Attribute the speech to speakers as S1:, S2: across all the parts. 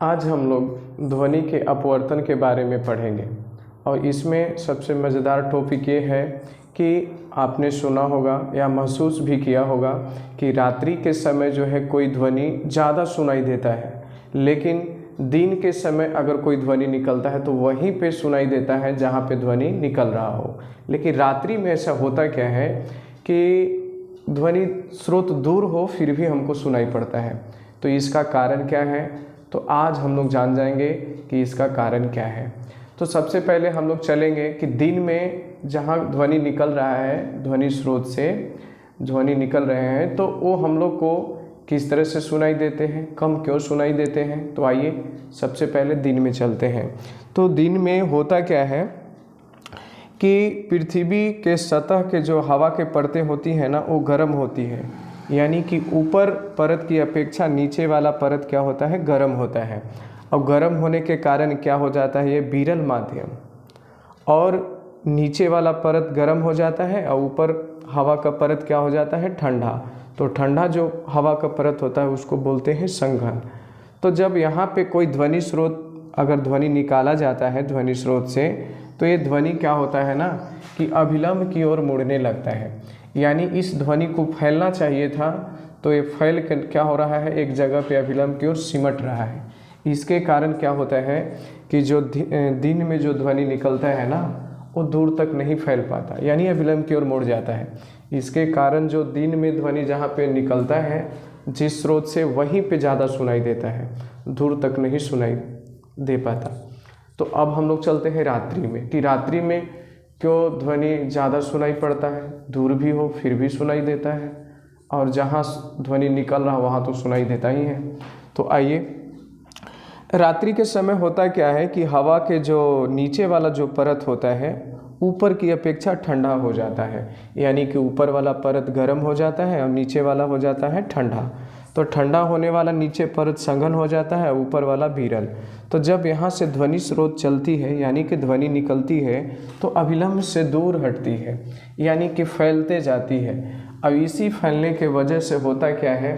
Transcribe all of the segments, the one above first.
S1: आज हम लोग ध्वनि के अपवर्तन के बारे में पढ़ेंगे और इसमें सबसे मज़ेदार टॉपिक ये है कि आपने सुना होगा या महसूस भी किया होगा कि रात्रि के समय जो है कोई ध्वनि ज़्यादा सुनाई देता है, लेकिन दिन के समय अगर कोई ध्वनि निकलता है तो वहीं पे सुनाई देता है जहाँ पे ध्वनि निकल रहा हो। लेकिन रात्रि में ऐसा होता क्या है कि ध्वनि स्रोत दूर हो फिर भी हमको सुनाई पड़ता है। तो इसका कारण क्या है, तो आज हम लोग जान जाएंगे कि इसका कारण क्या है। तो सबसे पहले हम लोग चलेंगे कि दिन में जहाँ ध्वनि निकल रहा है, ध्वनि स्रोत से ध्वनि निकल रहे हैं, तो वो हम लोग को किस तरह से सुनाई देते हैं, कम क्यों सुनाई देते हैं। तो आइए सबसे पहले दिन में चलते हैं। तो दिन में होता क्या है कि पृथ्वी के सतह के जो हवा के परतें होती हैं ना, वो गर्म होती है, यानी कि ऊपर परत की अपेक्षा नीचे वाला परत क्या होता है, गर्म होता है। और गर्म होने के कारण क्या हो जाता है, ये विरल माध्यम, और नीचे वाला परत गर्म हो जाता है और ऊपर हवा का परत क्या हो जाता है, ठंडा। तो ठंडा जो हवा का परत होता है उसको बोलते हैं संघन। तो जब यहाँ पे कोई ध्वनि स्रोत, अगर ध्वनि निकाला जाता है ध्वनि स्रोत से, तो ये ध्वनि क्या होता है ना कि अभिलंब की ओर मुड़ने लगता है, यानी इस ध्वनि को फैलना चाहिए था तो ये फैल कर क्या हो रहा है, एक जगह पे अभिलंब की ओर सिमट रहा है। इसके कारण क्या होता है कि जो दिन में जो ध्वनि निकलता है ना, वो दूर तक नहीं फैल पाता, यानी अभिलंब की ओर मुड़ जाता है। इसके कारण जो दिन में ध्वनि जहाँ पे निकलता है जिस स्रोत से, वहीं पे ज़्यादा सुनाई देता है, दूर तक नहीं सुनाई दे पाता। तो अब हम लोग चलते हैं रात्रि में कि रात्रि में क्यों ध्वनि ज़्यादा सुनाई पड़ता है, दूर भी हो फिर भी सुनाई देता है, और जहाँ ध्वनि निकल रहा वहाँ तो सुनाई देता ही है। तो आइए, रात्रि के समय होता क्या है कि हवा के जो नीचे वाला जो परत होता है ऊपर की अपेक्षा ठंडा हो जाता है, यानी कि ऊपर वाला परत गर्म हो जाता है और नीचे वाला हो जाता है ठंडा। तो ठंडा होने वाला नीचे परत संघन हो जाता है, ऊपर वाला विरल। तो जब यहाँ से ध्वनि स्रोत चलती है, यानी कि ध्वनि निकलती है, तो अभिलंब से दूर हटती है, यानी कि फैलते जाती है। अब इसी फैलने के वजह से होता क्या है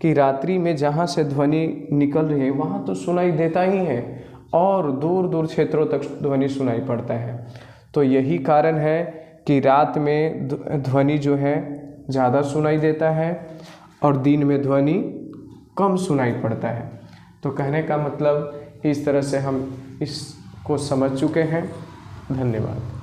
S1: कि रात्रि में जहाँ से ध्वनि निकल रही है वहाँ तो सुनाई देता ही है, और दूर दूर क्षेत्रों तक ध्वनि सुनाई पड़ता है। तो यही कारण है कि रात में ध्वनि जो है ज़्यादा सुनाई देता है और दिन में ध्वनि कम सुनाई पड़ता है। तो कहने का मतलब इस तरह से हम इसको समझ चुके हैं। धन्यवाद।